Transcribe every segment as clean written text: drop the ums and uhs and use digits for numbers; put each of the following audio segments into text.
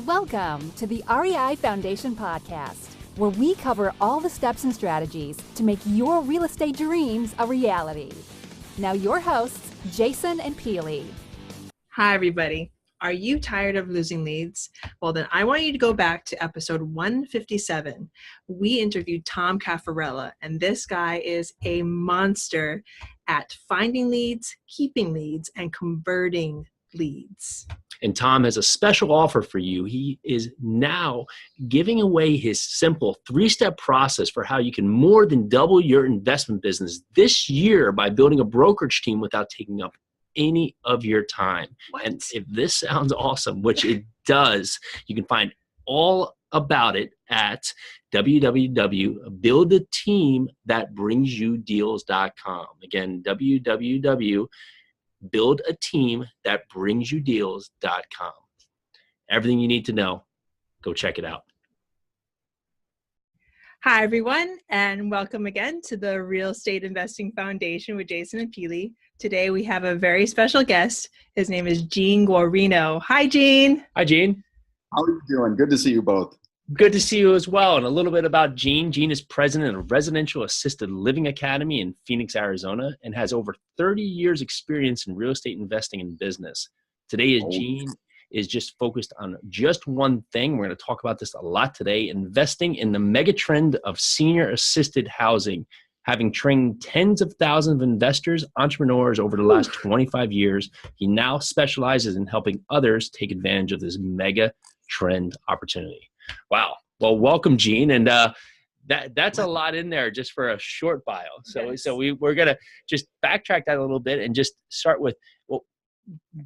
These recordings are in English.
Welcome to the REI Foundation podcast, where we cover all the steps and strategies to make your real estate dreams a reality. Now your hosts, Jason and Peely. Hi, everybody. Are you tired of losing leads? Well, then I want you to go back to episode 157. We interviewed Tom Caffarella, and this guy is a monster at finding leads, keeping leads, and converting leads. And Tom has a special offer for you. He is now giving away his simple 3-step process for how you can more than double your investment business this year by building a brokerage team without taking up any of your time. What? And if this sounds awesome, which it does, you can find all about it at www.buildateamthatbringsyoudeals.com. Again, www.buildateamthatbringsyoudeals.com. Everything you need to know, go check it out. Hi, everyone, and welcome again to the Real Estate Investing Foundation with Jason and Peely. Today, we have a very special guest. His name is Gene Guarino. Hi, Gene. Hi, Gene. How are you doing? Good to see you both. Good to see you as well. And a little bit about Gene. Gene is president of Residential Assisted Living Academy in Phoenix, Arizona, and has over 30 years experience in real estate investing and business. Today, Gene is just focused on just one thing. We're going to talk about this a lot today, investing in the mega trend of senior assisted housing. Having trained tens of thousands of investors, entrepreneurs over the last 25 years, he now specializes in helping others take advantage of this mega trend opportunity. Wow. Well, welcome, Gene. And that's a lot in there just for a short bio. So, Yes. We're going to just backtrack that a little bit and just start with, well,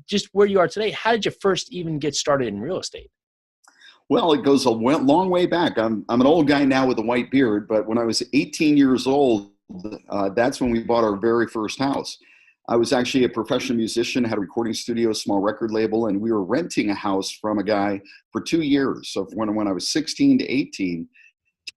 just where you are today. How did you first even get started in real estate? Well, it goes a long way back. I'm an old guy now with a white beard, but when I was 18 years old, that's when we bought our very first house. I was actually a professional musician, had a recording studio, small record label, and we were renting a house from a guy for 2 years. So when I was 16 to 18,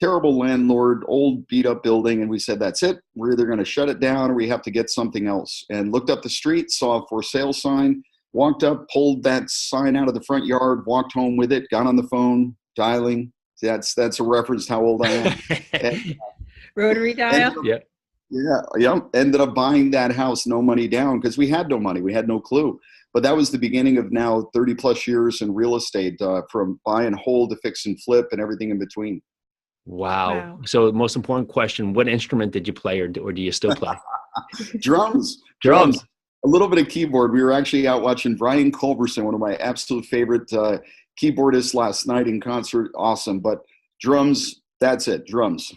terrible landlord, old beat up building. And we said, that's it. We're either going to shut it down or we have to get something else. And looked up the street, saw a for sale sign, walked up, pulled that sign out of the front yard, walked home with it, got on the phone, dialing. That's a reference to how old I am. And, Rotary dial? Yeah. Yeah. Ended up buying that house, no money down, because we had no money. We had no clue. But that was the beginning of now 30 plus years in real estate, from buy and hold to fix and flip and everything in between. Wow. So the most important question, what instrument did you play or do you still play? Drums. A little bit of keyboard. We were actually out watching Brian Culberson, one of my absolute favorite keyboardists, last night in concert. Awesome. But drums, that's it. Drums.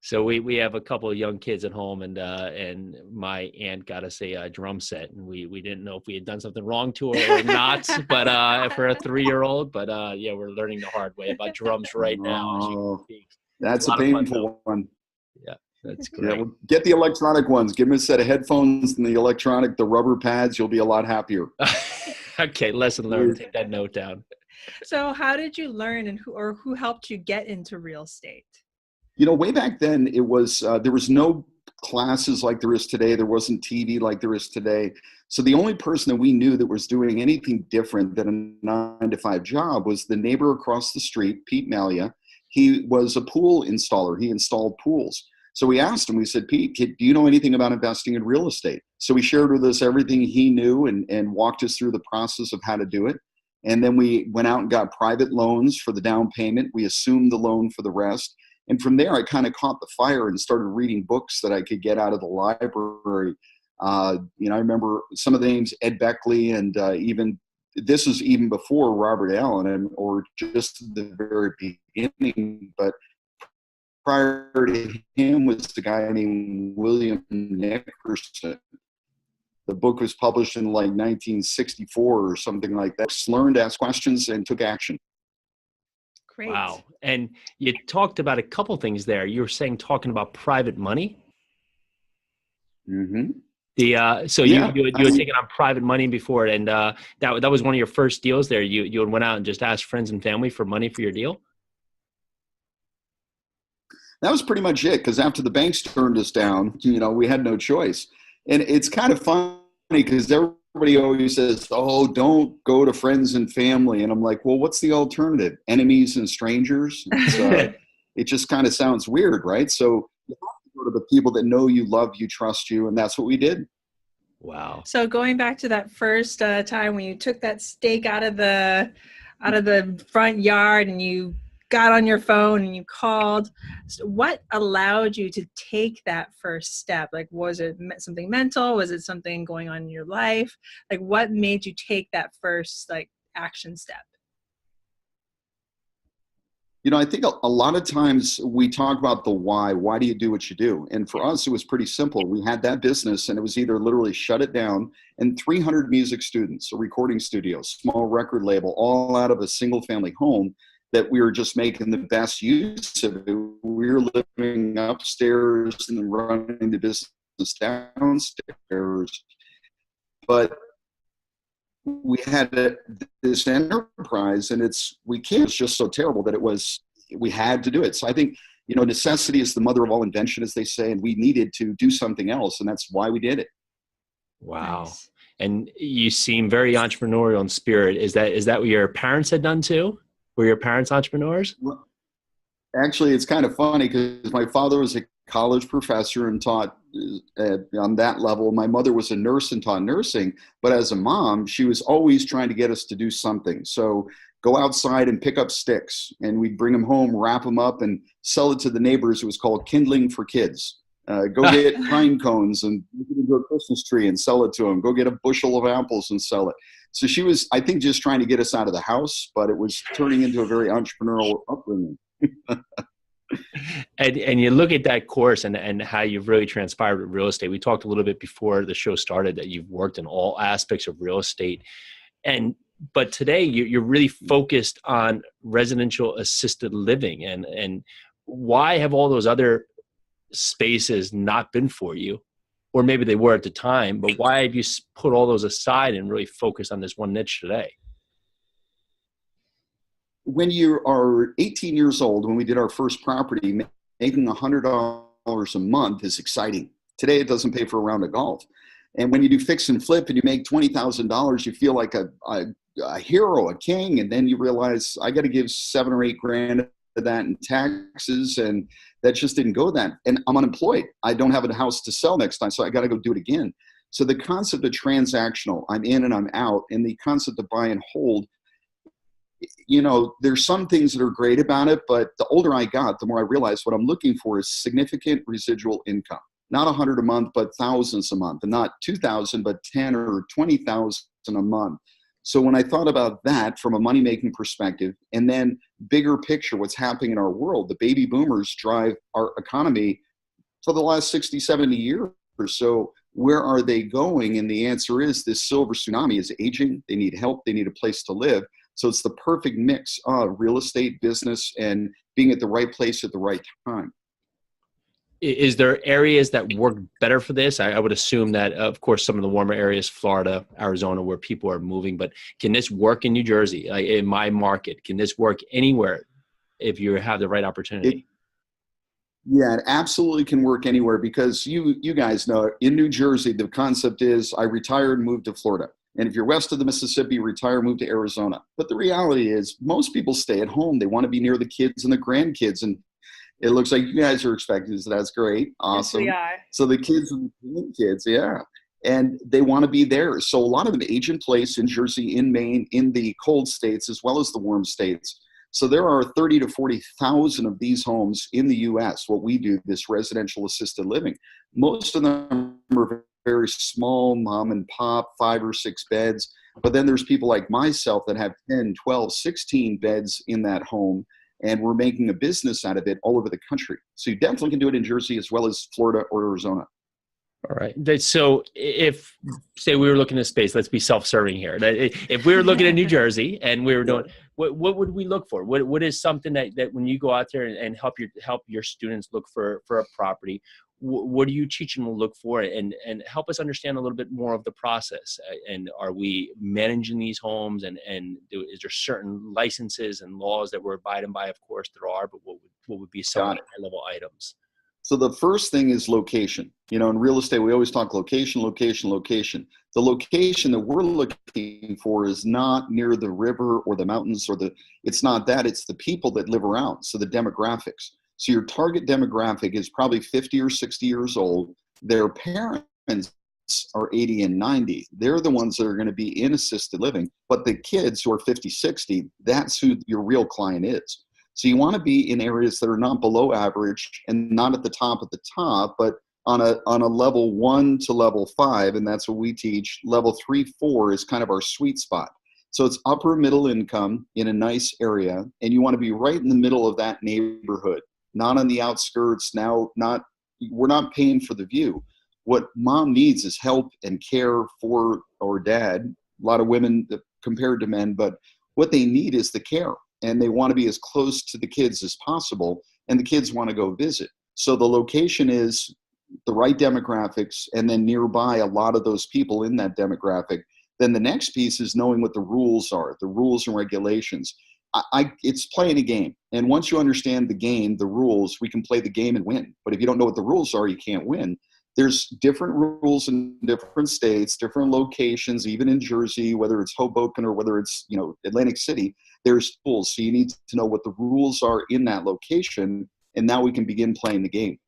So we have a couple of young kids at home, and my aunt got us a drum set, and we didn't know if we had done something wrong to her or not, but for a 3-year-old. But yeah, we're learning the hard way about drums right now. Oh, that's a painful one. Yeah. That's great. Yeah, well, get the electronic ones. Give them a set of headphones and the rubber pads. You'll be a lot happier. Okay, lesson learned. Take that note down. So how did you learn and who helped you get into real estate? Way back then, it was there was no classes like there is today. There wasn't TV like there is today. So the only person that we knew that was doing anything different than a 9-to-5 job was the neighbor across the street, Pete Malia. He was a pool installer. He installed pools. So we asked him, we said, Pete, do you know anything about investing in real estate? So he shared with us everything he knew and walked us through the process of how to do it. And then we went out and got private loans for the down payment. We assumed the loan for the rest. And from there, I kind of caught the fire and started reading books that I could get out of the library. I remember some of the names, Ed Beckley, and this is even before Robert Allen, or just the very beginning. But prior to him was the guy named William Nickerson. The book was published in like 1964 or something like that. Learned, asked questions, and took action. Great. Wow. And you talked about a couple things there. You were talking about private money. Mm-hmm. You had taken on private money before, and that was one of your first deals there. You went out and just asked friends and family for money for your deal? That was pretty much it, because after the banks turned us down, we had no choice. And it's kind of funny because everybody always says, oh, don't go to friends and family. And I'm like, well, what's the alternative? Enemies and strangers? It just kind of sounds weird, right? So you have to go to the people that know you, love you, trust you. And that's what we did. Wow. So going back to that first time when you took that stake out of the front yard and you got on your phone and you called, what allowed you to take that first step? Like, was it something mental? Was it something going on in your life? Like, what made you take that first action step? I think a lot of times we talk about the why. Why do you do what you do? And for us, it was pretty simple. We had that business and it was either literally shut it down, and 300 music students, a recording studio, small record label, all out of a single family home that we were just making the best use of it. We were living upstairs and running the business downstairs. But we had this enterprise, and it's just so terrible that we had to do it. So I think, necessity is the mother of all invention, as they say, and we needed to do something else, and that's why we did it. Wow. Nice. And you seem very entrepreneurial in spirit. Is that what your parents had done too? Were your parents entrepreneurs? Well, actually, it's kind of funny because my father was a college professor and taught on that level. My mother was a nurse and taught nursing, but as a mom, she was always trying to get us to do something. So go outside and pick up sticks, and we'd bring them home, wrap them up, and sell it to the neighbors. It was called kindling for kids. Go get pine cones and put it into a Christmas tree and sell it to them. Go get a bushel of apples and sell it. So she was, I think, just trying to get us out of the house, but it was turning into a very entrepreneurial upbringing. And you look at that course and how you've really transpired with real estate. We talked a little bit before the show started that you've worked in all aspects of real estate. But today you're really focused on residential assisted living. And why have all those other spaces not been for you? Or maybe they were at the time, but why have you put all those aside and really focus on this one niche today? When you are 18 years old, when we did our first property, making $100 a month is exciting. Today, it doesn't pay for a round of golf. And when you do fix and flip and you make $20,000, you feel like a hero, a king. And then you realize I got to give $7 or $8 grand of that in taxes. And that just didn't go that. And I'm unemployed. I don't have a house to sell next time. So I got to go do it again. So the concept of transactional, I'm in and I'm out, and the concept of buy and hold, there's some things that are great about it, but the older I got, the more I realized what I'm looking for is significant residual income. Not 100 a month, but thousands a month, and not 2,000, but 10 or 20,000 a month. So when I thought about that from a money-making perspective, and then bigger picture, what's happening in our world, the baby boomers drive our economy for the last 60, 70 years or so. Where are they going? And the answer is this silver tsunami is aging. They need help. They need a place to live. So it's the perfect mix of real estate, business, and being at the right place at the right time. Is there areas that work better for this? I would assume that, of course, some of the warmer areas, Florida, Arizona, where people are moving, but can this work in New Jersey, like in my market? Can this work anywhere if you have the right opportunity? Yeah, it absolutely can work anywhere because you guys know in New Jersey, the concept is I retired and moved to Florida. And if you're west of the Mississippi, retire, move to Arizona. But the reality is most people stay at home. They want to be near the kids and the grandkids. And it looks like you guys are expecting, so that's great. Awesome. Yes, we are. So the kids and the grandkids, yeah. And they want to be there. So a lot of them age in place in Jersey, in Maine, in the cold states, as well as the warm states. So there are 30 to 40,000 of these homes in the U.S., what we do, this residential assisted living. Most of them are very small, mom and pop, 5 or 6 beds. But then there's people like myself that have 10, 12, 16 beds in that home. And we're making a business out of it all over the country. So you definitely can do it in Jersey as well as Florida or Arizona. All right. So if, say, we were looking at space, let's be self-serving here. If we were looking at New Jersey and we were doing, what would we look for? What is something that when you go out there and help your students look for a property, what do you teach them to look for, and help us understand a little bit more of the process? And are we managing these homes, and is there certain licenses and laws that we're abiding by? Of course there are, but what would be some high level items? So the first thing is location. You know, in real estate, we always talk location, location, location. The location that we're looking for is not near the river or the mountains it's not that, it's the people that live around. So the demographics. So your target demographic is probably 50 or 60 years old. Their parents are 80 and 90. They're the ones that are going to be in assisted living. But the kids who are 50, 60, that's who your real client is. So you want to be in areas that are not below average and not at the top, but on a level 1 to level 5, and that's what we teach. Level 3, 4 is kind of our sweet spot. So it's upper middle income in a nice area, and you want to be right in the middle of that neighborhood, not on the outskirts. We're not paying for the view. What mom needs is help and care for, or dad, a lot of women compared to men, but what they need is the care. And they want to be as close to the kids as possible, and the kids want to go visit. So the location is the right demographics, and then nearby a lot of those people in that demographic. Then the next piece is knowing what the rules are, the rules and regulations. It's playing a game. And once you understand the game, the rules, we can play the game and win. But if you don't know what the rules are, you can't win. There's different rules in different states, different locations, even in Jersey, whether it's Hoboken or whether it's, Atlantic City, there's rules. So you need to know what the rules are in that location, and now we can begin playing the game.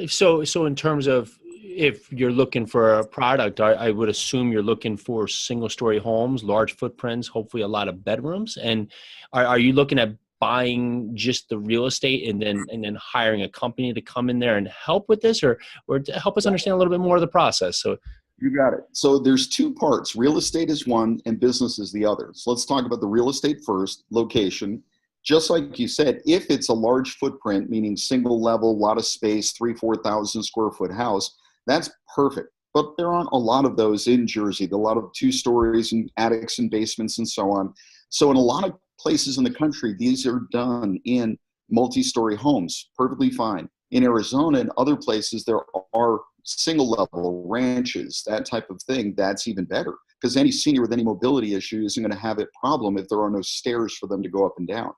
So in terms of, if you're looking for a product, I would assume you're looking for single-story homes, large footprints, hopefully a lot of bedrooms. And are you looking at buying just the real estate and then hiring a company to come in there and help with this, or to help us understand a little bit more of the process? So you got it. So there's two parts. Real estate is one and business is the other. So let's talk about the real estate first, location. Just like you said, if it's a large footprint, meaning single level, a lot of space, 3,000-4,000 square foot house, that's perfect. But there aren't a lot of those in Jersey. There are a lot of 2 stories and attics and basements and so on. So in a lot of places in the country, these are done in multi-story homes, perfectly fine. In Arizona and other places, there are single level ranches, that type of thing. That's even better, because any senior with any mobility issue isn't going to have a problem if there are no stairs for them to go up and down.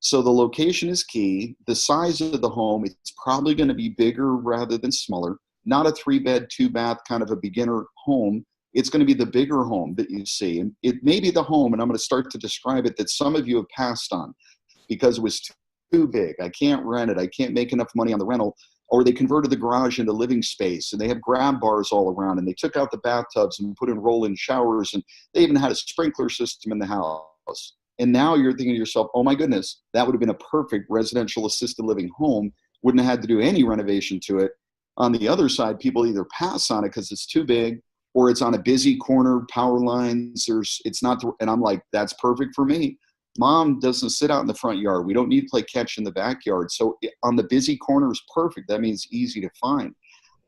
So the location is key. The size of the home, it's probably going to be bigger rather than smaller. Not a 3-bed, 2-bath kind of a beginner home. It's going to be the bigger home that you see. And it may be the home, and I'm going to start to describe it, that some of you have passed on because it was too big. I can't rent it. I can't make enough money on the rental. Or they converted the garage into living space, and they have grab bars all around, and they took out the bathtubs and put in roll-in showers, and they even had a sprinkler system in the house. And now you're thinking to yourself, oh my goodness, that would have been a perfect residential assisted living home. Wouldn't have had to do any renovation to it. On the other side, people either pass on it because it's too big, or it's on a busy corner, power lines, it's not, and I'm like, that's perfect for me. Mom doesn't sit out in the front yard. We don't need to play catch in the backyard. So on the busy corner is perfect. That means easy to find.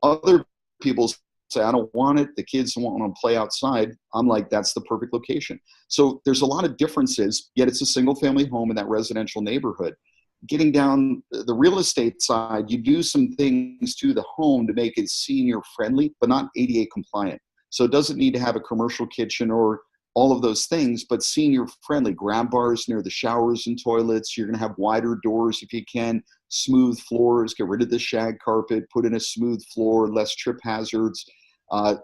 Other people say, I don't want it. The kids don't want to play outside. I'm like, that's the perfect location. So there's a lot of differences, yet it's a single family home in that residential neighborhood. Getting down the real estate side, you do some things to the home to make it senior friendly, but not ADA compliant. So it doesn't need to have a commercial kitchen or all of those things, but senior friendly. Grab bars near the showers and toilets. You're going to have wider doors if you can, smooth floors, get rid of the shag carpet, put in a smooth floor, less trip hazards,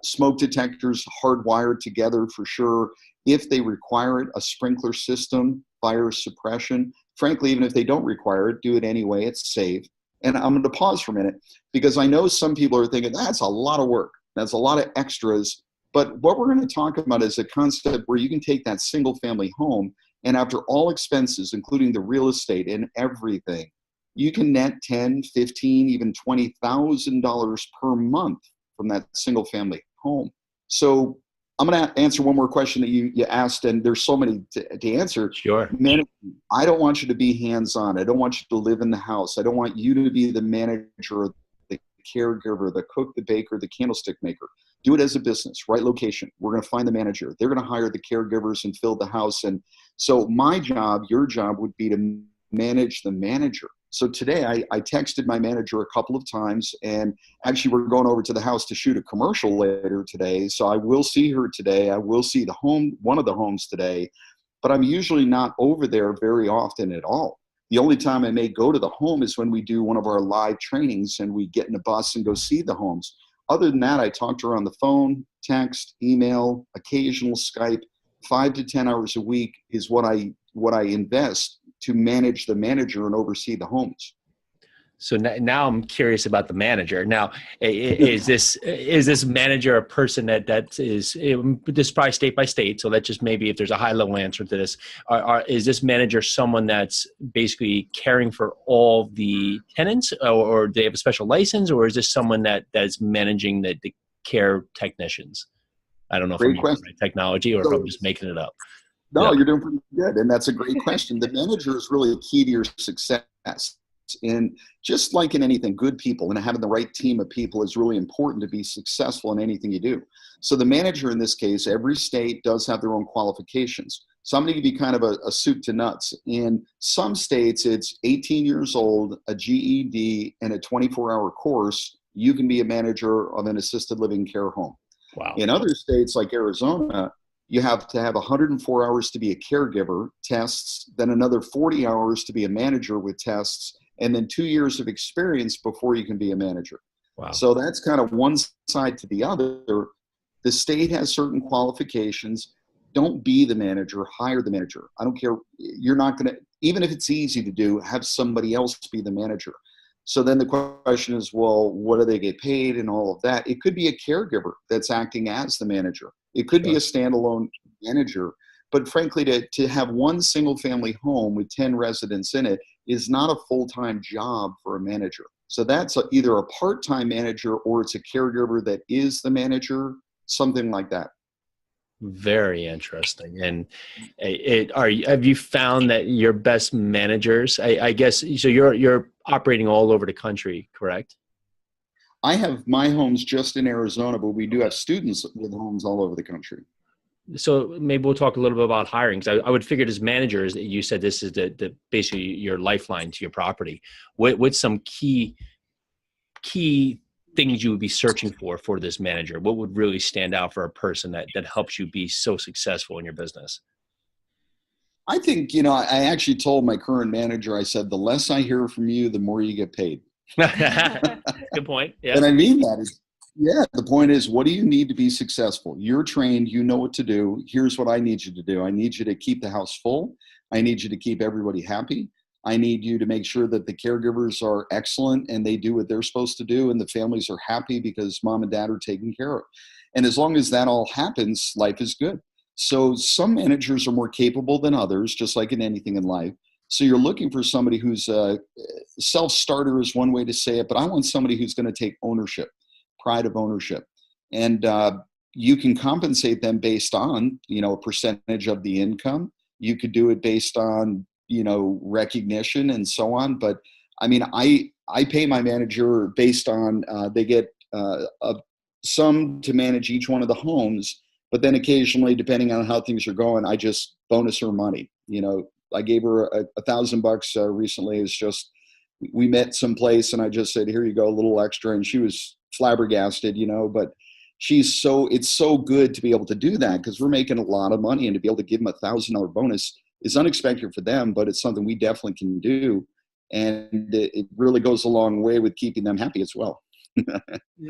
smoke detectors hardwired together for sure. If they require it, a sprinkler system, fire suppression. Frankly, even if they don't require it, do it anyway. It's safe. And I'm going to pause for a minute because I know some people are thinking that's a lot of work. That's a lot of extras. But what we're going to talk about is a concept where you can take that single family home, and after all expenses, including the real estate and everything, you can net $10, $15, even $20,000 per month from that single family home. So I'm going to answer one more question that you asked, and there's so many to answer. Sure. I don't want you to be hands-on. I don't want you to live in the house. I don't want you to be the manager, the caregiver, the cook, the baker, the candlestick maker. Do it as a business, right location. We're going to find the manager. They're going to hire the caregivers and fill the house. And so my job, your job would be to manage the manager. So today I texted my manager a couple of times, and actually we're going over to the house to shoot a commercial later today. So I will see her today. I will see the home, one of the homes today, but I'm usually not over there very often at all. The only time I may go to the home is when we do one of our live trainings and we get in a bus and go see the homes. Other than that, I talk to her on the phone, text, email, occasional Skype. 5 to 10 hours a week is what I invest to manage the manager and oversee the homes. So now I'm curious about the manager. Now, is this manager a person that is, this is probably state by state, so let's just maybe if there's a high level answer to this, is this manager someone that's basically caring for all the tenants, or do they have a special license, or is this someone that's managing the care technicians? I don't know if I'm using the right technology or if I'm just making it up. No, you're doing pretty good, and that's a great question. The manager is really key to your success. And just like in anything, good people and having the right team of people is really important to be successful in anything you do. So the manager in this case, every state does have their own qualifications. Somebody can be kind of a soup to nuts. In some states, it's 18 years old, a GED, and a 24-hour course. You can be a manager of an assisted living care home. Wow. In other states like Arizona, you have to have 104 hours to be a caregiver, tests, then another 40 hours to be a manager with tests, and then 2 years of experience before you can be a manager. Wow. So that's kind of one side to the other. The state has certain qualifications. Don't be the manager, hire the manager. I don't care. You're not going to, even if it's easy to do, have somebody else be the manager. So then the question is, well, what do they get paid and all of that? It could be a caregiver that's acting as the manager. It could be a standalone manager. But frankly, to have one single family home with 10 residents in it is not a full-time job for a manager. So that's either a part-time manager or it's a caregiver that is the manager, something like that. Very interesting. And have you found that your best managers, I guess, so you're operating all over the country, correct? I have my homes just in Arizona, but we do have students with homes all over the country. So maybe we'll talk a little bit about hiring. Because I would figure as managers, you said this is the basically your lifeline to your property. What's some key things you would be searching for this manager? What would really stand out for a person that helps you be so successful in your business? I think, I actually told my current manager, I said, the less I hear from you, the more you get paid. Good point. Yeah. And I mean that is, the point is, what do you need to be successful? You're trained, you know what to do. Here's what I need you to do. I need you to keep the house full. I need you to keep everybody happy. I need you to make sure that the caregivers are excellent and they do what they're supposed to do and the families are happy because mom and dad are taken care of. And as long as that all happens, life is good. So some managers are more capable than others, just like in anything in life. So you're looking for somebody who's a self-starter is one way to say it, but I want somebody who's going to take ownership, pride of ownership. And you can compensate them based on, a percentage of the income. You could do it based on, recognition and so on. But I mean, I pay my manager based on, they get some to manage each one of the homes, but then occasionally, depending on how things are going, I just bonus her money. I gave her $1,000 recently. It's just, we met someplace and I just said, here you go, a little extra. And she was flabbergasted, but it's so good to be able to do that because we're making a lot of money, and to be able to give them $1,000 bonus is unexpected for them, but it's something we definitely can do. And it really goes a long way with keeping them happy as well.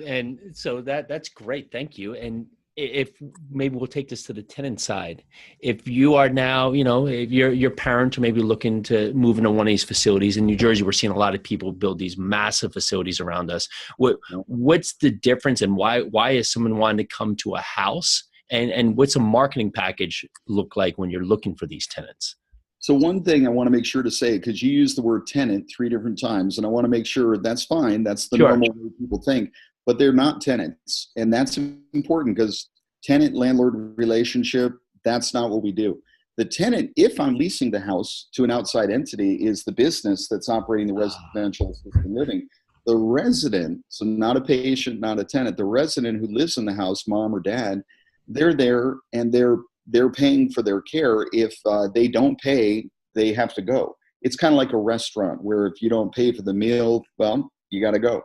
And so that's great. Thank you. And if maybe we'll take this to the tenant side, if you are now, if your parents are maybe looking to move into one of these facilities in New Jersey, we're seeing a lot of people build these massive facilities around us. What's the difference, and why is someone wanting to come to a house, and what's a marketing package look like when you're looking for these tenants? So one thing I want to make sure to say, because you use the word tenant 3 different times, and I want to make sure that's fine. That's the normal way people think. But they're not tenants. And that's important because tenant-landlord relationship, that's not what we do. The tenant, if I'm leasing the house to an outside entity, is the business that's operating the residential assisted living. The resident, so not a patient, not a tenant, the resident who lives in the house, mom or dad, they're there and they're paying for their care. If they don't pay, they have to go. It's kind of like a restaurant where if you don't pay for the meal, well, you got to go.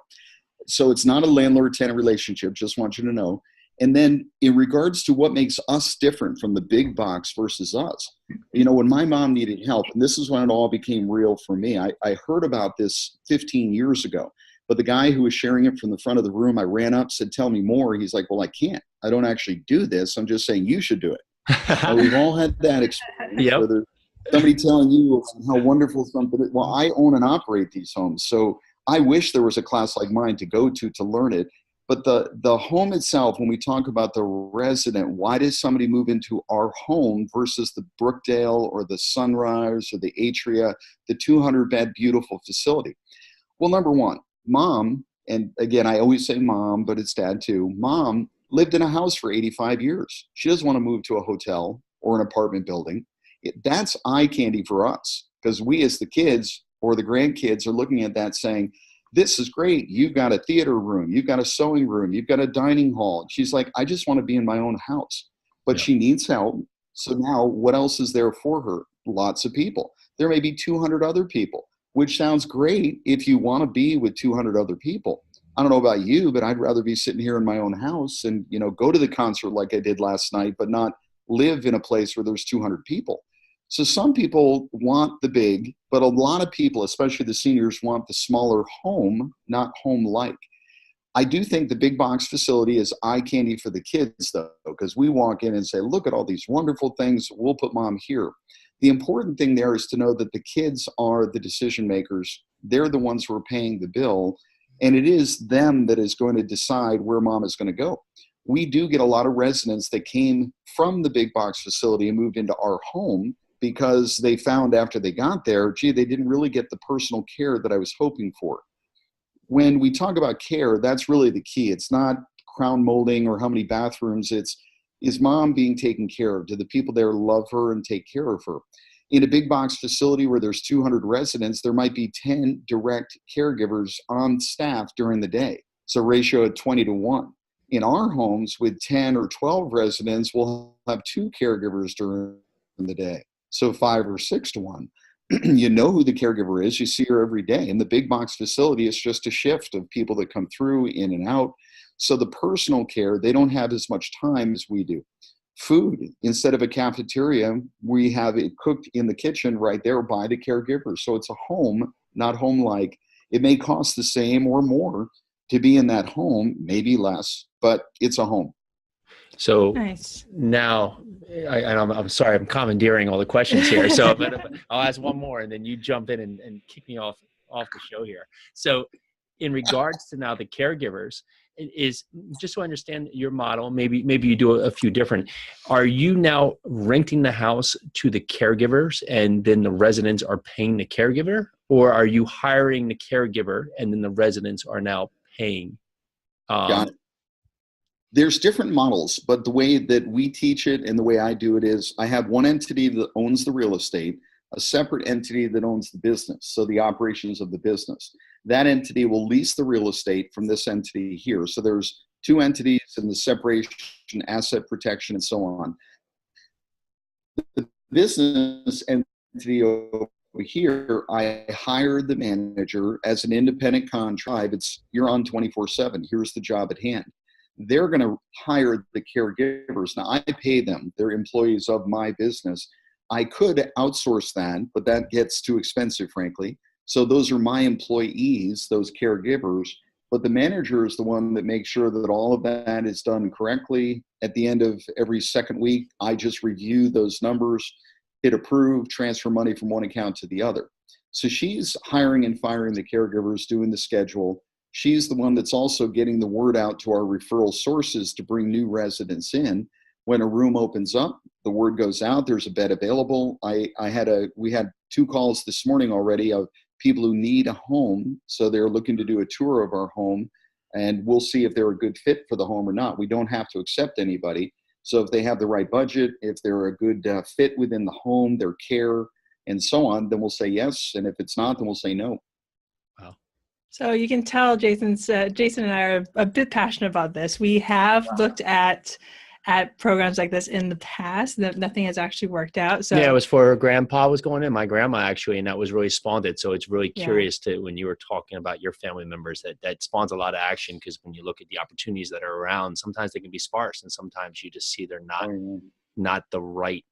So it's not a landlord-tenant relationship, just want you to know. And then in regards to what makes us different from the big box versus us, when my mom needed help, and this is when it all became real for me, I heard about this 15 years ago. But the guy who was sharing it from the front of the room, I ran up, said, tell me more. He's like, well, I can't. I don't actually do this. I'm just saying you should do it. Now, we've all had that experience. Yep. Whether somebody telling you how wonderful something is. Well, I own and operate these homes. So I wish there was a class like mine to go to learn it. But the home itself, when we talk about the resident, why does somebody move into our home versus the Brookdale or the Sunrise or the Atria, the 200-bed beautiful facility? Well, number one, mom, and again, I always say mom, but it's dad too. Mom lived in a house for 85 years. She doesn't want to move to a hotel or an apartment building. That's eye candy for us, because we as the kids or the grandkids are looking at that saying, this is great. You've got a theater room. You've got a sewing room. You've got a dining hall. She's like, I just want to be in my own house. But she needs help. So now what else is there for her? Lots of people. There may be 200 other people, which sounds great if you want to be with 200 other people. I don't know about you, but I'd rather be sitting here in my own house and, go to the concert like I did last night, but not live in a place where there's 200 people. So some people want the big, but a lot of people, especially the seniors, want the smaller home, not home-like. I do think the big box facility is eye candy for the kids, though, because we walk in and say, look at all these wonderful things. We'll put mom here. The important thing there is to know that the kids are the decision makers. They're the ones who are paying the bill, and it is them that is going to decide where mom is going to go. We do get a lot of residents that came from the big box facility and moved into our home because they found after they got there, they didn't really get the personal care that I was hoping for. When we talk about care, that's really the key. It's not crown molding or how many bathrooms. Is mom being taken care of? Do the people there love her and take care of her? In a big box facility where there's 200 residents, there might be 10 direct caregivers on staff during the day. So ratio of 20-1. In our homes with 10 or 12 residents, we'll have 2 caregivers during the day. So 5 or 6-1. You know who the caregiver is. You see her every day. In the big box facility, it's just a shift of people that come through, in and out. So the personal care, they don't have as much time as we do. Food, instead of a cafeteria, we have it cooked in the kitchen right there by the caregiver. So it's a home, not home-like. It may cost the same or more to be in that home, maybe less, but it's a home. So nice. Now, I'm sorry, I'm commandeering all the questions here. So I'll ask one more, and then you jump in and kick me off the show here. So in regards to now the caregivers, is just so I understand your model, maybe you do a few different. Are you now renting the house to the caregivers and then the residents are paying the caregiver? Or are you hiring the caregiver and then the residents are now paying? Got it. There's different models, but the way that we teach it and the way I do it is I have one entity that owns the real estate, a separate entity that owns the business, so the operations of the business. That entity will lease the real estate from this entity here. So there's 2 entities and the separation, asset protection, and so on. The business entity over here, I hired the manager as an independent contract. You're on 24/7. Here's the job at hand. They're going to hire the caregivers. Now, I pay them. They're employees of my business. I could outsource that, but that gets too expensive, frankly. So those are my employees, those caregivers. But the manager is the one that makes sure that all of that is done correctly. At the end of every second week, I just review those numbers, hit approve, transfer money from one account to the other. So she's hiring and firing the caregivers, doing the schedule. She's the one that's also getting the word out to our referral sources to bring new residents in. When a room opens up, the word goes out, there's a bed available. We had 2 calls this morning already of people who need a home. So they're looking to do a tour of our home, and we'll see if they're a good fit for the home or not. We don't have to accept anybody. So if they have the right budget, if they're a good fit within the home, their care, and so on, then we'll say yes. And if it's not, then we'll say no. Wow. So you can tell Jason and I are a bit passionate about this. We have looked at at programs like this in the past. Nothing has actually worked out. So yeah, it was for her grandpa was going in, my grandma actually, and that was really spawned it. So it's really Yeah. curious to when you were talking about your family members that spawns a lot of action, because when you look at the opportunities that are around, sometimes they can be sparse, and sometimes you just see they're not the right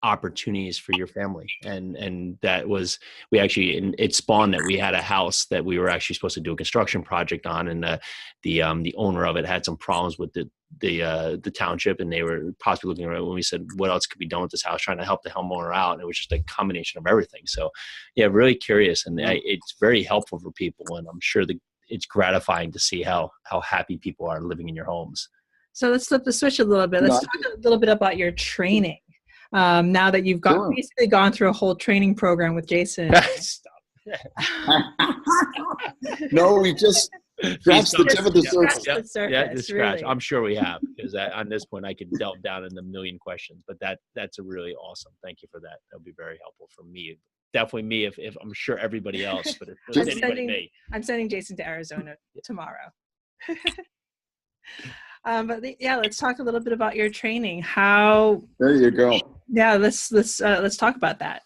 opportunities for your family. And that was, we actually, and it spawned that we had a house that we were actually supposed to do a construction project on, and the owner of it had some problems with the township, and they were possibly looking around when we said what else could be done with this house, trying to help the homeowner out, and it was just a combination of everything. So yeah, really curious, and it's very helpful for people, and I'm sure it's gratifying to see how happy people are living in your homes. So let's flip the switch a little bit. Let's talk a little bit about your training. Now that you've basically gone through a whole training program with Jason. No, we just scratched the tip of the surface. Yeah, the scratch. Really. I'm sure we have, because on this point I could delve down in a million questions, but that's a really awesome. Thank you for that. That'll be very helpful for me. Definitely me, if I'm sure everybody else, but if there's anybody, me. I'm sending Jason to Arizona tomorrow. But let's talk a little bit about your training. How? There you go. Yeah, let's talk about that.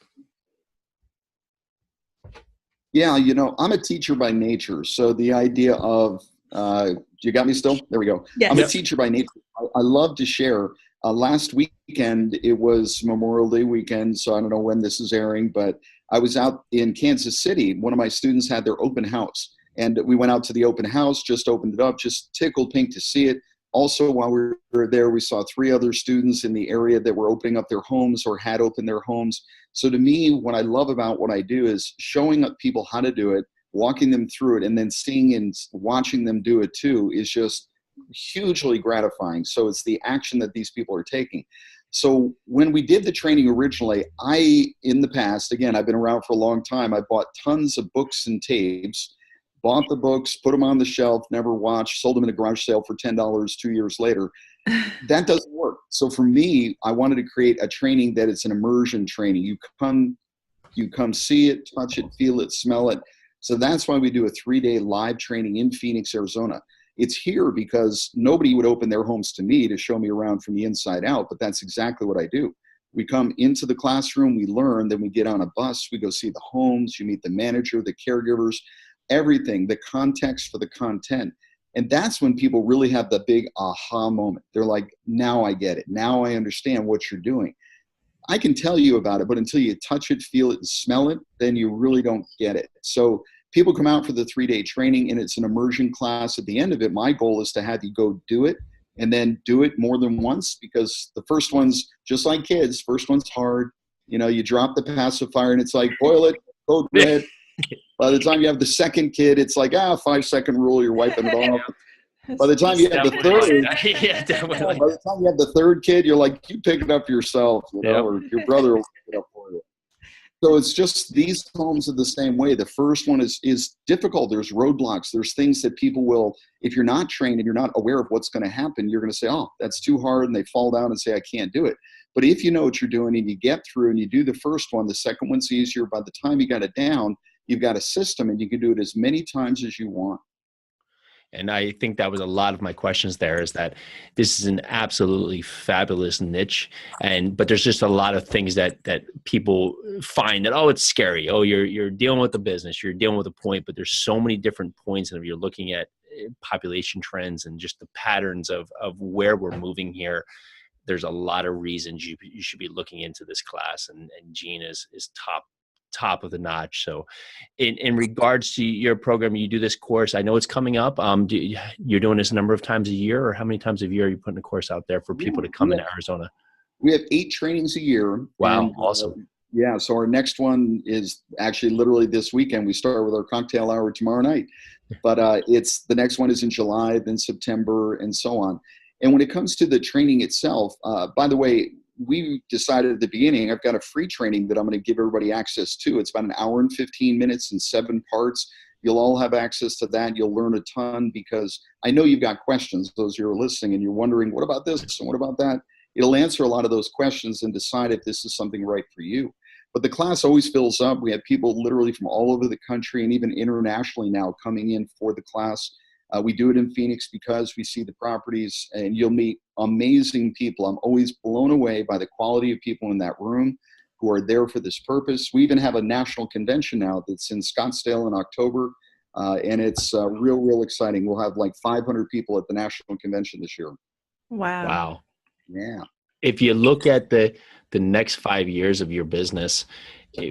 Yeah, I'm a teacher by nature. So the idea of, you got me still? There we go. Yes. I'm a teacher by nature. I love to share. Last weekend, it was Memorial Day weekend, so I don't know when this is airing, but I was out in Kansas City. One of my students had their open house, and we went out to the open house, just opened it up, just tickled pink to see it. Also, while we were there, we saw 3 other students in the area that were opening up their homes or had opened their homes. So to me, what I love about what I do is showing up people how to do it, walking them through it, and then seeing and watching them do it too is just hugely gratifying. So it's the action that these people are taking. So when we did the training originally, in the past, again, I've been around for a long time, I bought tons of books and tapes, bought the books, put them on the shelf, never watched, sold them in a garage sale for $10 2 years later. That doesn't work. So for me, I wanted to create a training that it's an immersion training. You come see it, touch it, feel it, smell it. So that's why we do a 3-day live training in Phoenix, Arizona. It's here because nobody would open their homes to me to show me around from the inside out, but that's exactly what I do. We come into the classroom, we learn, then we get on a bus, we go see the homes, you meet the manager, the caregivers, everything, the context for the content. And that's when people really have the big aha moment. They're like, now I get it. Now I understand what you're doing. I can tell you about it, but until you touch it, feel it, and smell it, then you really don't get it. So people come out for the 3-day training, and it's an immersion class. At the end of it, my goal is to have you go do it, and then do it more than once, because the first one's just like kids. First one's hard. You drop the pacifier, and it's like, boil it, code red. By the time you have the second kid, it's like, 5-second rule, you're wiping it off. By the time you have the third, by the time you have the third kid, you're like, you pick it up yourself, or your brother will pick it up for you. So it's just, these homes are the same way. The first one is difficult. There's roadblocks. There's things that people will, if you're not trained and you're not aware of what's going to happen, you're going to say, oh, that's too hard, and they fall down and say, I can't do it. But if you know what you're doing and you get through and you do the first one, the second one's easier. By the time you got it down, you've got a system, and you can do it as many times as you want. And I think that was a lot of my questions there, is that this is an absolutely fabulous niche. But there's just a lot of things that people find that, it's scary. You're dealing with the business, you're dealing with a point, but there's so many different points. And if you're looking at population trends and just the patterns of where we're moving here, there's a lot of reasons you should be looking into this class. And Jean is top of the notch. So in regards to your program, you do this course, I know it's coming up. You're doing this a number of times a year, or how many times a year are you putting a course out there for people to come into Arizona? We have 8 trainings a year. Wow. And, awesome. So our next one is actually literally this weekend. We start with our cocktail hour tomorrow night, but the next one is in July, then September, and so on. And when it comes to the training itself, by the way, we decided at the beginning, I've got a free training that I'm going to give everybody access to. It's about 1 hour and 15 minutes in 7 parts. You'll all have access to that. You'll learn a ton, because I know you've got questions, those who are listening, and you're wondering, what about this and what about that? It'll answer a lot of those questions and decide if this is something right for you. But the class always fills up. We have people literally from all over the country and even internationally now coming in for the class. We do it in Phoenix because we see the properties, and you'll meet amazing people. I'm always blown away by the quality of people in that room who are there for this purpose. We even have a national convention now that's in Scottsdale in October, and it's real exciting. We'll have like 500 people at the national convention this year. Wow. Yeah. If you look at the next 5 years of your business,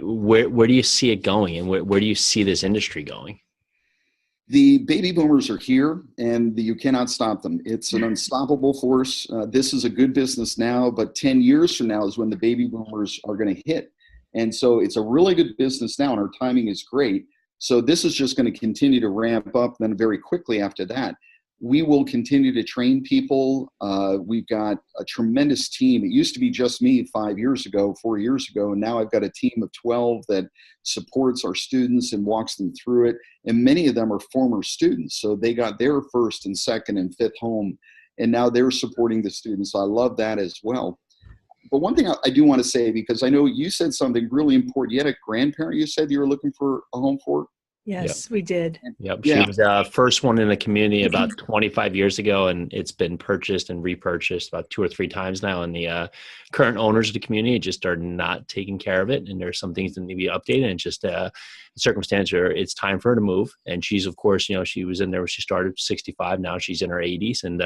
where do you see it going, and where do you see this industry going? The baby boomers are here, and you cannot stop them. It's an unstoppable force. This is a good business now, but 10 years from now is when the baby boomers are going to hit. And so it's a really good business now, and our timing is great. So this is just going to continue to ramp up. Then very quickly after that, we will continue to train people. We've got a tremendous team. It used to be just me 4 years ago, and now I've got a team of 12 that supports our students and walks them through it. And many of them are former students. So they got their first and second and fifth home, and now they're supporting the students. So I love that as well. But one thing I do want to say, because I know you said something really important. You had a grandparent you said you were looking for a home for? Yes, we did. Yep. Yeah. She was the first one in the community about 25 years ago, and it's been purchased and repurchased about 2 or 3 times now. And the current owners of the community just are not taking care of it. And there's some things that need to be updated, and just a circumstance where it's time for her to move. And she's, of course, she was in there when she started 65. Now she's in her 80s, and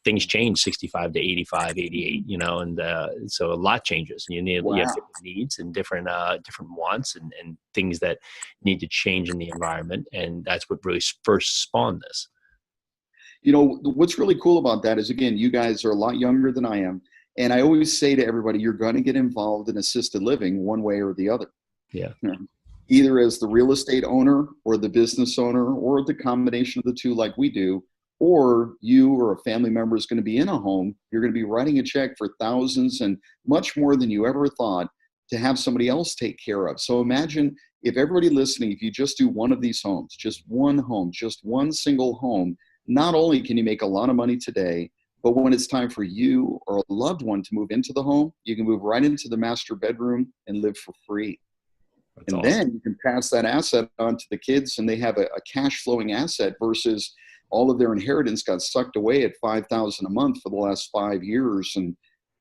things change 65 to 85, 88, and so a lot changes. You have different needs and different wants and things that need to change in the environment. And that's what really first spawned this. What's really cool about that is, again, you guys are a lot younger than I am. And I always say to everybody, you're going to get involved in assisted living one way or the other. Yeah. Either as the real estate owner or the business owner, or the combination of the two like we do, or you or a family member is going to be in a home. You're going to be writing a check for thousands and much more than you ever thought to have somebody else take care of. So imagine if everybody listening, if you just do one of these homes, just one home, just one single home, not only can you make a lot of money today, but when it's time for you or a loved one to move into the home, you can move right into the master bedroom and live for free. That's and awesome. Then you can pass that asset on to the kids, and they have a cash flowing asset versus all of their inheritance got sucked away at $5,000 a month for the last 5 years. And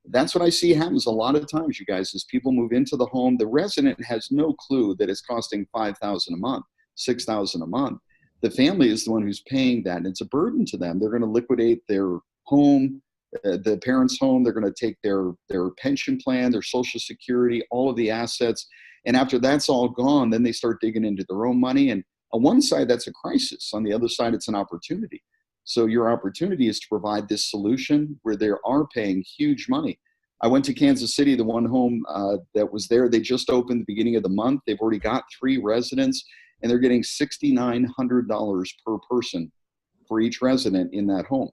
that's what I see happens a lot of times, you guys, is people move into the home. The resident has no clue that it's costing $5,000 a month, $6,000 a month. The family is the one who's paying that, and it's a burden to them. They're going to liquidate their home, the parents' home. They're going to take their pension plan, their Social Security, all of the assets. And after that's all gone, then they start digging into their own money. And on one side, that's a crisis. On the other side, it's an opportunity. So your opportunity is to provide this solution where they are paying huge money. I went to Kansas City, the one home that was there. They just opened the beginning of the month. They've already got 3 residents, and they're getting $6,900 per person for each resident in that home.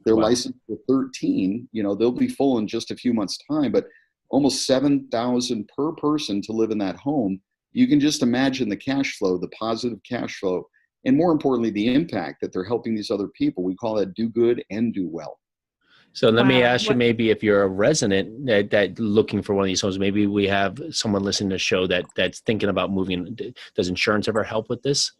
They're licensed for 13. They'll be full in just a few months' time, but almost $7,000 per person to live in that home. You can just imagine the cash flow, the positive cash flow, and more importantly, the impact that they're helping these other people. We call that do good and do well. So let me ask you, maybe if you're a resident that looking for one of these homes, maybe we have someone listening to the show that's thinking about moving. Does insurance ever help with this?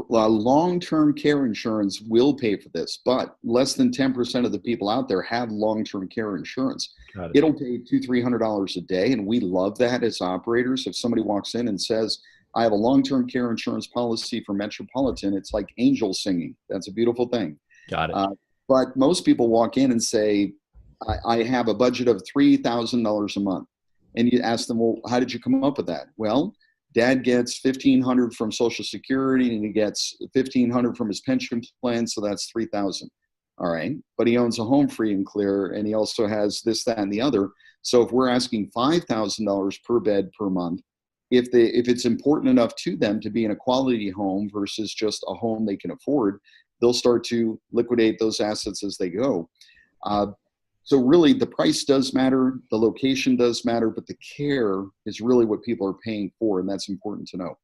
Long-term care insurance will pay for this, but less than 10% of the people out there have long-term care insurance. It'll pay $200-300 a day, and we love that as operators. If somebody walks in and says, I have a long-term care insurance policy for Metropolitan, it's like angels singing. That's a beautiful thing. Got it. But most people walk in and say, I have a budget of $3,000 a month. And you ask them, well, how did you come up with that? Well, Dad gets $1,500 from Social Security, and he gets $1,500 from his pension plan, so that's $3,000. All right, but he owns a home free and clear, and he also has this, that, and the other. So if we're asking $5,000 per bed per month, if it's important enough to them to be in a quality home versus just a home they can afford, they'll start to liquidate those assets as they go. So really, the price does matter, the location does matter, but the care is really what people are paying for, and that's important to know.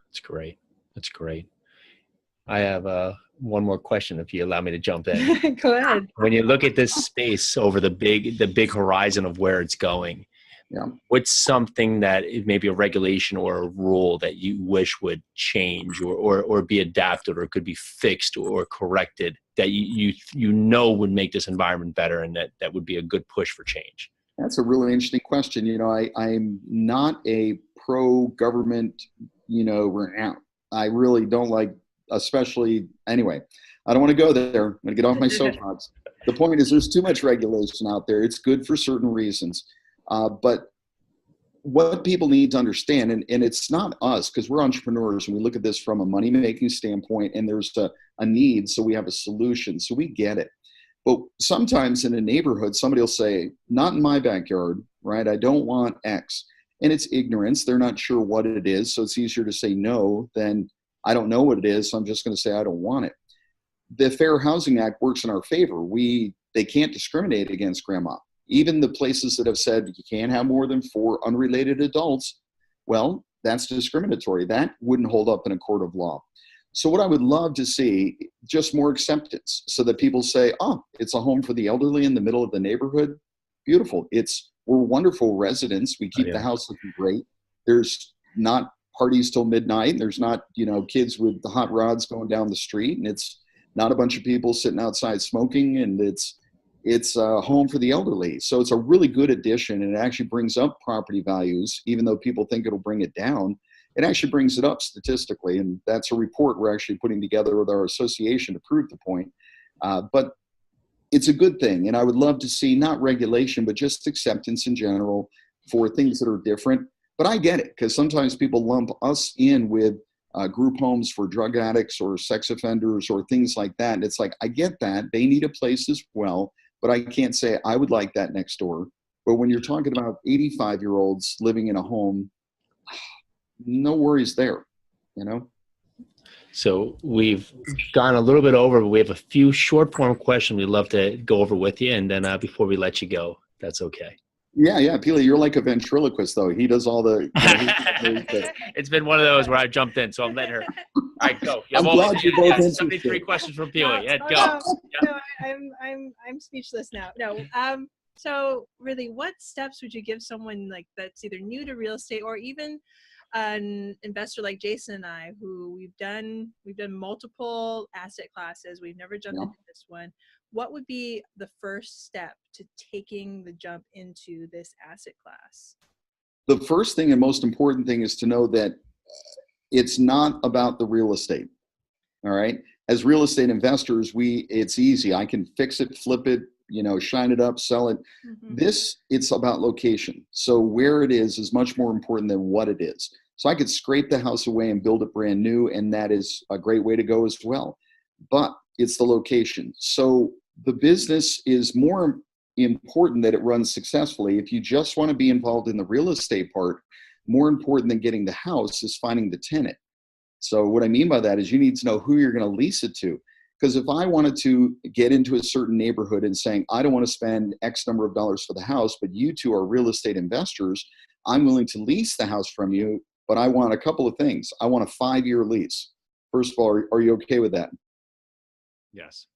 That's great. That's great. I have one more question, if you allow me to jump in. Go ahead. When you look at this space over the big horizon of where it's going, Yeah. What's something that is maybe a regulation or a rule that you wish would change or be adapted or could be fixed or corrected that you would make this environment better and that would be a good push for change? That's a really interesting question. I'm not a pro-government, I really don't like, especially, anyway, I don't want to go there. I'm going to get off my soapbox. The point is there's too much regulation out there. It's good for certain reasons. But what people need to understand, and it's not us, because we're entrepreneurs and we look at this from a money-making standpoint, and there's a need, so we have a solution. So we get it. But sometimes in a neighborhood, somebody will say, not in my backyard, right? I don't want X. And it's ignorance. They're not sure what it is. So it's easier to say no than I don't know what it is, so I'm just going to say I don't want it. The Fair Housing Act works in our favor. They can't discriminate against grandma. Even the places that have said you can't have more than 4 unrelated adults, well, that's discriminatory. That wouldn't hold up in a court of law. So what I would love to see, just more acceptance so that people say, oh, it's a home for the elderly in the middle of the neighborhood. Beautiful. We're wonderful residents. We keep the house looking great. There's not parties till midnight. There's not, kids with the hot rods going down the street, and it's not a bunch of people sitting outside smoking, and it's a home for the elderly. So it's a really good addition, and it actually brings up property values, even though people think it'll bring it down. It actually brings it up statistically, and that's a report we're actually putting together with our association to prove the point. But it's a good thing, and I would love to see not regulation, but just acceptance in general for things that are different. But I get it, because sometimes people lump us in with group homes for drug addicts or sex offenders or things like that. And it's like, I get that. They need a place as well, but I can't say I would like that next door. But when you're talking about 85-year-olds living in a home, no worries there, So we've gone a little bit over, but we have a few short form questions we'd love to go over with you. And then before we let you go, that's okay. Yeah. Pili, you're like a ventriloquist, though. He does all the. It's been one of those where I've jumped in, so I'm letting her. All right, go. I'm glad you're both interested. 73 questions from Pili. Go. No, I'm speechless now. No. So really, what steps would you give someone like that's either new to real estate or even an investor like Jason and I, who we've done multiple asset classes. We've never jumped into this one. What would be the first step to taking the jump into this asset class? The first thing and most important thing is to know that it's not about the real estate. All right. As real estate investors, it's easy. I can fix it, flip it, shine it up, sell it. Mm-hmm. It's about location. So where it is much more important than what it is. So I could scrape the house away and build it brand new, and that is a great way to go as well. But it's the location. So the business is more important that it runs successfully. If you just want to be involved in the real estate part, more important than getting the house is finding the tenant. So what I mean by that is you need to know who you're going to lease it to. Because if I wanted to get into a certain neighborhood and saying, I don't want to spend X number of dollars for the house, but you two are real estate investors, I'm willing to lease the house from you, but I want a couple of things. I want a 5-year lease. First of all, are you okay with that? Yes.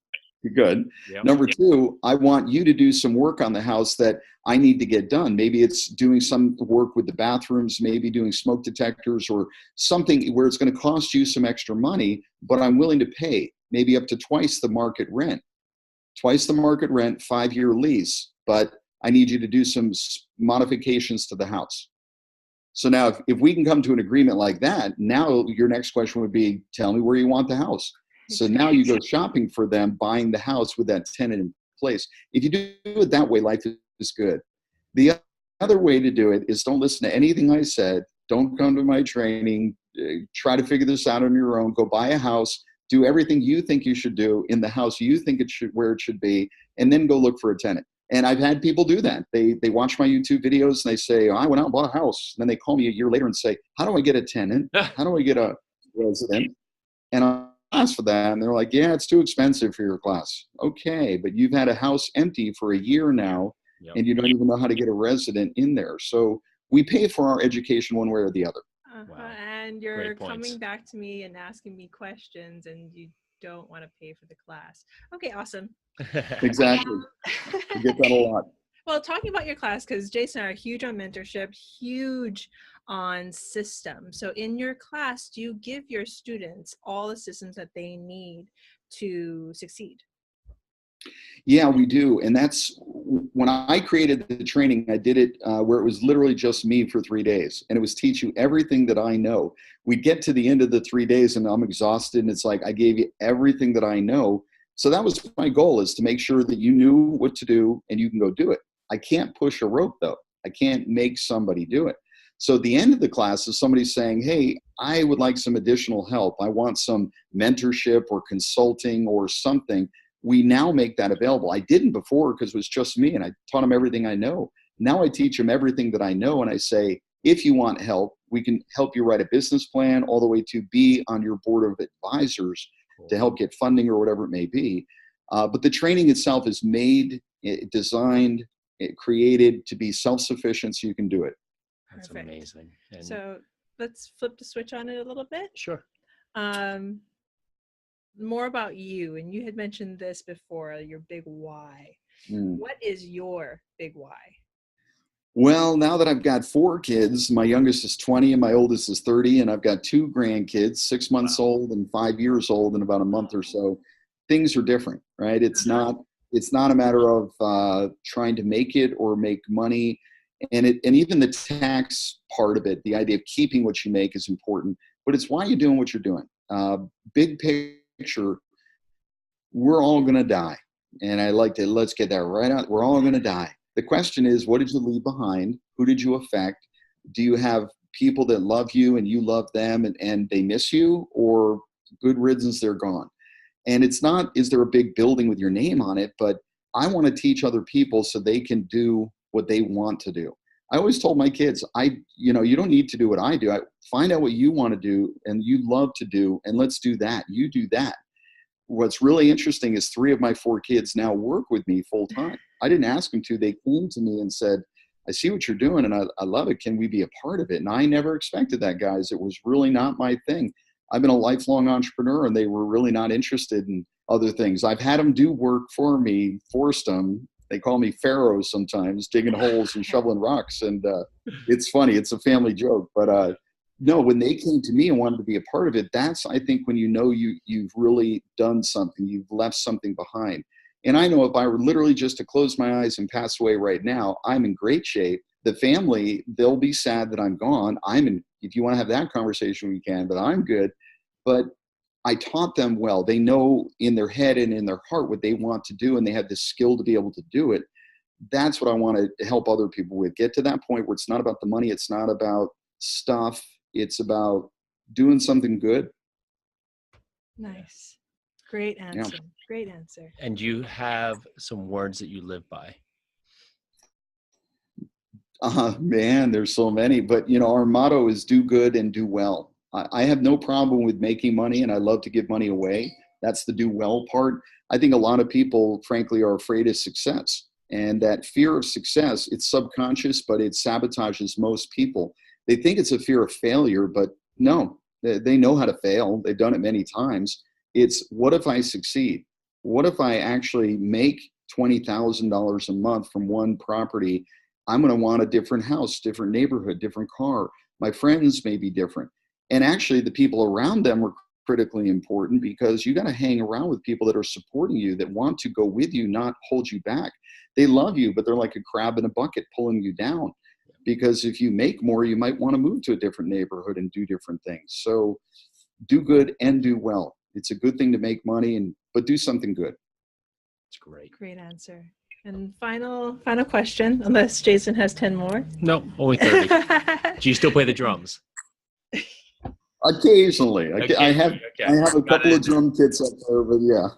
Good. Yep. Number 2, I want you to do some work on the house that I need to get done. Maybe it's doing some work with the bathrooms, maybe doing smoke detectors or something where it's going to cost you some extra money, but I'm willing to pay maybe up to twice the market rent. 5-year lease, but I need you to do some modifications to the house. So now if we can come to an agreement like that, now your next question would be, tell me where you want the house. So now you go shopping for them, buying the house with that tenant in place. If you do it that way, life is good. The other way to do it is don't listen to anything I said. Don't come to my training. Try to figure this out on your own. Go buy a house. Do everything you think you should do in the house you think it should, where it should be, and then go look for a tenant. And I've had people do that. They watch my YouTube videos and they say, I went out and bought a house. And then they call me a year later and say, how do I get a tenant? How do I get a resident? And I ask for that. And they're like, yeah, it's too expensive for your class. Okay, but you've had a house empty for a year now, and you don't even know how to get a resident in there. So we pay for our education one way or the other. Wow. And you're coming back to me and asking me questions, and you don't want to pay for the class. Okay, awesome. Exactly. You get that a lot. Well, talking about your class, because Jason and I are huge on mentorship, huge on systems. So in your class, do you give your students all the systems that they need to succeed? Yeah, we do. And that's when I created the training, I did it where it was literally just me for 3 days. And it was teach you everything that I know. We get to the end of the 3 days and I'm exhausted. And it's like, I gave you everything that I know. So that was my goal, is to make sure that you knew what to do and you can go do it. I can't push a rope though. I can't make somebody do it. So at the end of the class, if somebody's saying, hey, I would like some additional help, I want some mentorship or consulting or something, we now make that available. I didn't before because it was just me and I taught them everything I know. Now I teach them everything that I know and I say, if you want help, we can help you write a business plan all the way to be on your board of advisors to help get funding or whatever it may be. But the training itself is made, designed, created to be self-sufficient so you can do it. That's Perfect. amazing. And So let's flip the switch on it a little bit. sure. More about you, and you had mentioned this before, your big why. What is your big why? Well, now that I've got 4 kids, my youngest is 20 and my oldest is 30, and I've got 2 grandkids, 6 months old and 5 years old in about a month or so, things are different, right? It's not a matter of trying to make it or make money. And even the tax part of it, the idea of keeping what you make is important, but it's why you're doing what you're doing. Big picture, we're all going to die. And let's get that right out. We're all going to die. The question is, what did you leave behind? Who did you affect? Do you have people that love you and you love them and they miss you, or good riddance, they're gone? And it's not, is there a big building with your name on it? But I want to teach other people so they can do what they want to do. I always told my kids, you don't need to do what I do. Find out what you want to do and you love to do, and let's do that. You do that. What's really interesting is 3 of my 4 kids now work with me full time. I didn't ask them to. They came to me and said, I see what you're doing and I love it. Can we be a part of it? And I never expected that, guys. It was really not my thing. I've been a lifelong entrepreneur and they were really not interested in other things. I've had them do work for me, forced them. They call me Pharaoh sometimes, digging holes and shoveling rocks. And it's funny. It's a family joke. But no, when they came to me and wanted to be a part of it, that's, I think, when you know you've really done something, you've left something behind. And I know if I were literally just to close my eyes and pass away right now, I'm in great shape. The family, they'll be sad that I'm gone. If you want to have that conversation, we can, but I'm good. But I taught them well. They know in their head and in their heart what they want to do, and they have the skill to be able to do it. That's what I want to help other people with. Get to that point where it's not about the money. It's not about stuff. It's about doing something good. Nice. Great answer. Yeah. Great answer. And you have some words that you live by. Man, there's so many. But, our motto is do good and do well. I have no problem with making money, and I love to give money away. That's the do well part. I think a lot of people, frankly, are afraid of success. And that fear of success, it's subconscious, but it sabotages most people. They think it's a fear of failure, but no, they know how to fail. They've done it many times. It's, what if I succeed? What if I actually make $20,000 a month from one property? I'm going to want a different house, different neighborhood, different car. My friends may be different. And actually the people around them are critically important, because you got to hang around with people that are supporting you, that want to go with you, not hold you back. They love you, but they're like a crab in a bucket pulling you down. Because if you make more, you might want to move to a different neighborhood and do different things. So do good and do well. It's a good thing to make money, but do something good. It's great. Great answer. And final question, unless Jason has 10 more. No, only 30. Do you still play the drums? Occasionally. Okay. I have a couple of drum kits up there, but yeah.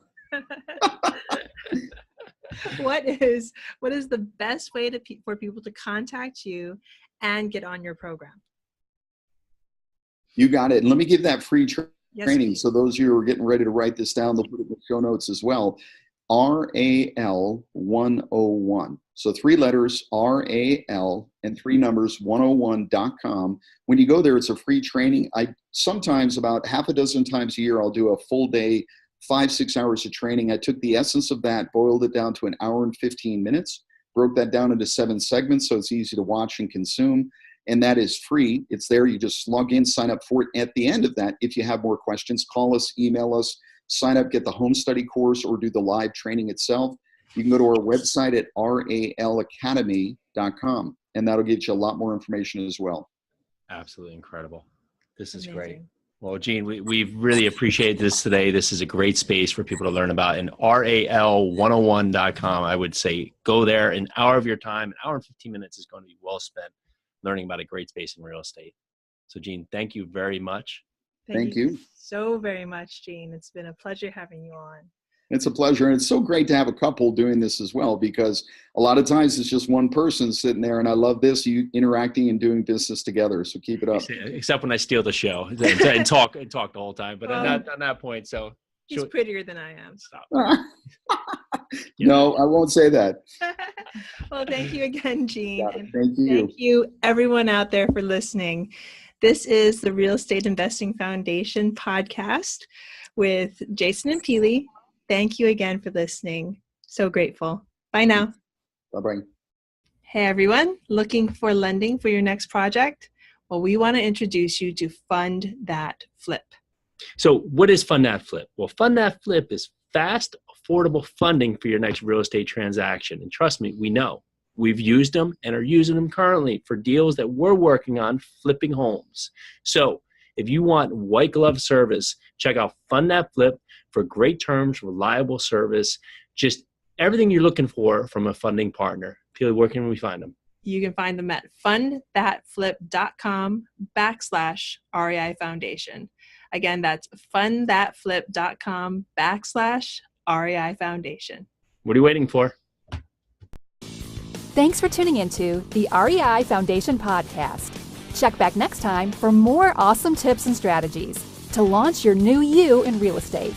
What is the best way for people to contact you and get on your program? You got it. And let me give that free training. Yes, so those of you who are getting ready to write this down, they'll put it in the show notes as well. RAL 101. So 3 letters, RAL, and 3 numbers, 101.com. When you go there, it's a free training. I sometimes, about half a dozen times a year, I'll do a full day, 5-6 hours of training. I took the essence of that, boiled it down to an hour and 15 minutes, broke that down into 7 segments so it's easy to watch and consume. And that is free. It's there. You just log in, sign up for it. At the end of that, if you have more questions, call us, email us, sign up, get the home study course, or do the live training itself. You can go to our website at railacademy.com, and that'll get you a lot more information as well. Absolutely incredible. This is Amazing. great. Well, Gene, we really appreciate this today. This is a great space for people to learn about. And RAL101.com, I would say go there. An hour of your time, an hour and 15 minutes is going to be well spent learning about a great space in real estate. So, Gene, thank you very much. Thank you so very much, Gene. It's been a pleasure having you on. It's a pleasure. And it's so great to have a couple doing this as well, because a lot of times it's just one person sitting there. And I love this, you interacting and doing business together. So keep it up. Except when I steal the show and talk the whole time. But not on that point. So he's prettier than I am. Stop. No, I won't say that. Well, thank you again, Gene. Yeah, and thank you. Thank you, everyone out there, for listening. This is the Real Estate Investing Foundation podcast with Jason and Peely. Thank you again for listening. So grateful. Bye now. Bye-bye. Hey, everyone. Looking for lending for your next project? Well, we want to introduce you to Fund That Flip. So what is Fund That Flip? Well, Fund That Flip is fast, affordable funding for your next real estate transaction. And trust me, we know. We've used them and are using them currently for deals that we're working on flipping homes. So if you want white glove service, check out Fund That Flip for great terms, reliable service, just everything you're looking for from a funding partner. Peely, where can we find them? You can find them at fundthatflip.com/REI Foundation. Again, that's fundthatflip.com/REI Foundation. What are you waiting for? Thanks for tuning into the REI Foundation podcast. Check back next time for more awesome tips and strategies to launch your new you in real estate.